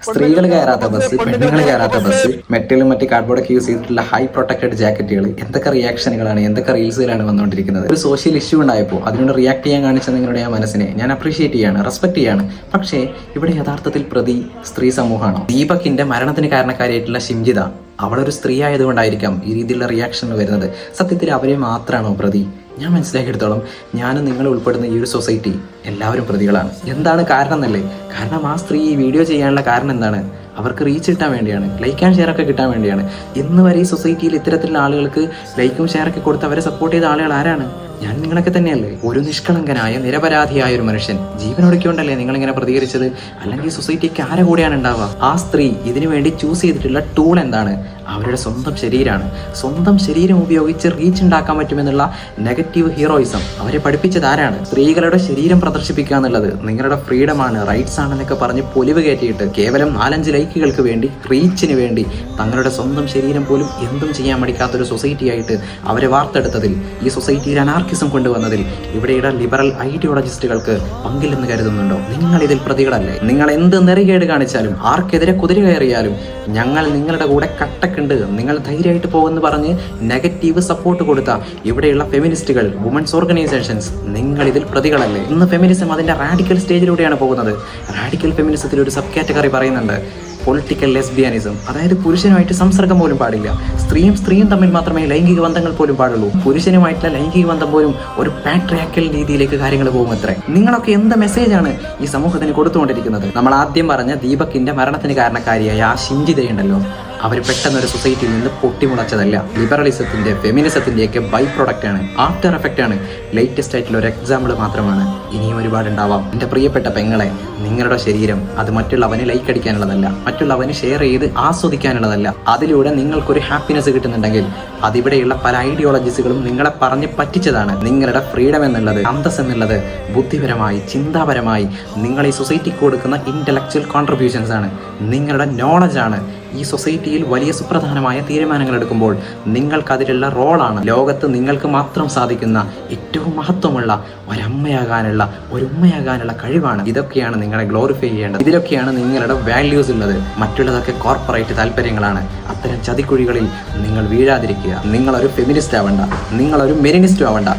സ്ത്രീകൾ കയറാത്ത ബസ്, പെണ്ണുങ്ങൾ കയറാത്ത ബസ്, മെറ്റലും മറ്റ് കാർഡ്ബോർഡൊക്കെ യൂസ് ചെയ്തിട്ടുള്ള ഹൈ പ്രൊട്ടക്റ്റഡ് ജാക്കറ്റുകൾ, എന്തൊക്കെ റിയാക്ഷനുകളാണ്, എന്തൊക്കെ റീൽസുകളാണ് വന്നുകൊണ്ടിരിക്കുന്നത്. ഒരു സോഷ്യൽ ഇഷ്യൂ ഉണ്ടായപ്പോൾ അതിനോട് റിയാക്ട് ചെയ്യാൻ കാണിച്ച നിങ്ങളുടെ ആ മനസ്സിനെ ഞാൻ അപ്രീഷിയേറ്റ് ചെയ്യാണ്, റെസ്പെക്ട് ചെയ്യാണ്. പക്ഷേ ഇവിടെ യഥാർത്ഥത്തിൽ പ്രതി സ്ത്രീ സമൂഹമാണോ? ദീപകിന്റെ മരണത്തിന് കാരണക്കാരിയായിട്ടുള്ള ഷിംജിത അവളൊരു സ്ത്രീ ആയതുകൊണ്ടായിരിക്കാം ഈ രീതിയിലുള്ള റിയാക്ഷൻ വരുന്നത്. സത്യത്തിൽ അവരെ മാത്രമാണോ പ്രതി? ഞാൻ മനസ്സിലാക്കിയെടുത്തോളം ഞാനും നിങ്ങൾ ഉൾപ്പെടുന്ന ഈ ഒരു സൊസൈറ്റി എല്ലാവരും പ്രതികളാണ്. എന്താണ് കാരണം എന്നല്ലേ? കാരണം ആ സ്ത്രീ ഈ വീഡിയോ ചെയ്യാനുള്ള കാരണം എന്താണ്? അവർക്ക് റീച്ച് കിട്ടാൻ വേണ്ടിയാണ്, ലൈക്ക് ആൻഡ് ഷെയർ ഒക്കെ കിട്ടാൻ വേണ്ടിയാണ്. ഇന്ന് വരെ ഈ സൊസൈറ്റിയിൽ ഇത്തരത്തിലുള്ള ആളുകൾക്ക് ലൈക്കും ഷെയറൊക്കെ കൊടുത്ത് അവരെ സപ്പോർട്ട് ചെയ്ത ആളുകൾ ആരാണ്? ഞാൻ നിങ്ങളൊക്കെ തന്നെയല്ലേ? ഒരു നിഷ്കളങ്കനായ നിരപരാധിയായ ഒരു മനുഷ്യൻ ജീവനൊടുക്കൊണ്ടല്ലേ നിങ്ങളിങ്ങനെ പ്രതികരിച്ചത്? അല്ലെങ്കിൽ സൊസൈറ്റിക്ക് ആരെ കൂടെയാണ് ഉണ്ടാവുക? ആ സ്ത്രീ ഇതിനു വേണ്ടി ചൂസ് ചെയ്തിട്ടുള്ള ടൂൾ എന്താണ്? അവരുടെ സ്വന്തം ശരീരമാണ്. സ്വന്തം ശരീരം ഉപയോഗിച്ച് റീച്ച് ഉണ്ടാക്കാൻ പറ്റുമെന്നുള്ള നെഗറ്റീവ് ഹീറോയിസം അവരെ പഠിപ്പിച്ചത് ആരാണ്? സ്ത്രീകളുടെ ശരീരം പ്രദർശിപ്പിക്കുക എന്നുള്ളത് നിങ്ങളുടെ ഫ്രീഡമാണ്, റൈറ്റ്സ് ആണെന്നൊക്കെ പറഞ്ഞ് പൊലിവ് കയറ്റിയിട്ട് കേവലം 4-5 ലൈക്കുകൾക്ക് വേണ്ടി, റീച്ചിന് വേണ്ടി തങ്ങളുടെ സ്വന്തം ശരീരം പോലും എന്തും ചെയ്യാൻ മടിക്കാത്തൊരു സൊസൈറ്റി ആയിട്ട് അവരെ വാർത്തെടുത്തതിൽ, ഈ സൊസൈറ്റിയിൽ അനാർക്കിസം കൊണ്ടുവന്നതിൽ ഇവിടെയുടെ ലിബറൽ ഐഡിയോളജിസ്റ്റുകൾക്ക് പങ്കില്ലെന്ന് കരുതുന്നുണ്ടോ? നിങ്ങൾ ഇതിൽ പ്രതികളല്ലേ? നിങ്ങൾ എന്ത് നെറികേട് കാണിച്ചാലും, ആർക്കെതിരെ കുതിര കയറിയാലും ഞങ്ങൾ നിങ്ങളുടെ കൂടെ കട്ടക്കുണ്ട്, നിങ്ങൾ ധൈര്യമായിട്ട് പോകുമെന്ന് പറഞ്ഞ് നെഗറ്റീവ് സപ്പോർട്ട് കൊടുത്ത ഇവിടെയുള്ള ഫെമിനിസ്റ്റുകൾ, വുമൻസ് ഓർഗനൈസേഷൻസ്, നിങ്ങൾ ഇതിൽ പ്രതികളല്ലേ? ഇന്ന് ഫെമിനിസം അതിന്റെ റാഡിക്കൽ സ്റ്റേജിലൂടെയാണ് പോകുന്നത്. റാഡിക്കൽ ഫെമിനിസത്തിൽ ഒരു സബ് കാറ്റഗറി പറയുന്നുണ്ട്, പൊളിറ്റിക്കൽ ലെസ്ബിയാനിസം. അതായത് പുരുഷനുമായിട്ട് സംസർഗം പോലും പാടില്ല, സ്ത്രീയും തമ്മിൽ മാത്രമേ ലൈംഗിക ബന്ധങ്ങൾ പോലും പാടുള്ളൂ. പുരുഷനുമായിട്ടുള്ള ലൈംഗിക ബന്ധം പോലും ഒരു പാട്രിയാർക്കൽ രീതിയിലേക്ക് കാര്യങ്ങൾ പോകും. അത്രേ. നിങ്ങളൊക്കെ എന്ത് മെസ്സേജാണ് ഈ സമൂഹത്തിന് കൊടുത്തുകൊണ്ടിരിക്കുന്നത്? നമ്മൾ ആദ്യം പറഞ്ഞ ദീപകിന്റെ മരണത്തിന് കാരണക്കാരിയായ ആ ഷിംജിതയുണ്ടല്ലോ, അവർ പെട്ടെന്നൊരു സൊസൈറ്റിയിൽ നിന്ന് പൊട്ടിമുളച്ചതല്ല. ലിബറലിസത്തിന്റെ, ഫെമിനിസത്തിന്റെയൊക്കെ ബൈ പ്രൊഡക്റ്റ് ആണ്, ആഫ്റ്റർ എഫക്റ്റ് ആണ്. ലേറ്റസ്റ്റ് ആയിട്ടുള്ള ഒരു എക്സാമ്പിൾ മാത്രമാണ്. ഇനിയും ഒരുപാട് ഉണ്ടാവാം. എൻ്റെ പ്രിയപ്പെട്ട പെങ്ങളെ, നിങ്ങളുടെ ശരീരം അത് മറ്റുള്ളവന് ലൈക്ക് അടിക്കാനുള്ളതല്ല, മറ്റുള്ളവന് ഷെയർ ചെയ്ത് ആസ്വദിക്കാനുള്ളതല്ല. അതിലൂടെ നിങ്ങൾക്കൊരു ഹാപ്പിനെസ് കിട്ടുന്നുണ്ടെങ്കിൽ അതിവിടെയുള്ള പല ഐഡിയോളജീസുകളും നിങ്ങളെ പറഞ്ഞ് പറ്റിച്ചതാണ്. നിങ്ങളുടെ ഫ്രീഡം എന്നുള്ളത്, അന്തസ് എന്നുള്ളത് ബുദ്ധിപരമായി, ചിന്താപരമായി നിങ്ങൾ ഈ സൊസൈറ്റിക്ക് കൊടുക്കുന്ന ഇന്റലക്ച്വൽ കോൺട്രിബ്യൂഷൻസ് ആണ്, നിങ്ങളുടെ നോളജാണ്. ഈ സൊസൈറ്റിയിൽ വലിയ സുപ്രധാനമായ തീരുമാനങ്ങൾ എടുക്കുമ്പോൾ നിങ്ങൾക്കതിലുള്ള റോളാണ്. ലോകത്ത് നിങ്ങൾക്ക് മാത്രം സാധിക്കുന്ന ഏറ്റവും മഹത്വമുള്ള ഒരമ്മയാകാനുള്ള, ഒരു ഉമ്മയാകാനുള്ള കഴിവാണ്. ഇതൊക്കെയാണ് നിങ്ങളെ ഗ്ലോറിഫൈ ചെയ്യേണ്ടത്. ഇതിലൊക്കെയാണ് നിങ്ങളുടെ വാല്യൂസ് ഉള്ളത്. മറ്റുള്ളതൊക്കെ കോർപ്പറേറ്റ് താല്പര്യങ്ങളാണ്. അത്തരം ചതിക്കുഴികളിൽ നിങ്ങൾ വീഴാതിരിക്കുക. നിങ്ങളൊരു ഫെമിനിസ്റ്റ് ആവണ്ട, നിങ്ങളൊരു മെനിനിസ്റ്റ് ആവണ്ട,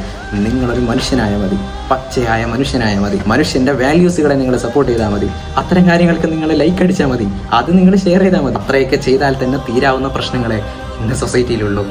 നിങ്ങളൊരു മനുഷ്യനായ മതി, പച്ചയായ മനുഷ്യനായ മതി. മനുഷ്യന്റെ വാല്യൂസുകളെ നിങ്ങൾ സപ്പോർട്ട് ചെയ്താൽ മതി. അത്തരം കാര്യങ്ങൾക്ക് നിങ്ങൾ ലൈക്ക് അടിച്ചാൽ മതി, അത് നിങ്ങൾ ഷെയർ ചെയ്താൽ മതി. അത്രയൊക്കെ ചെയ്താൽ തന്നെ തീരാവുന്ന പ്രശ്നങ്ങളെ ഇന്ന് സൊസൈറ്റിയിലുള്ളൂ.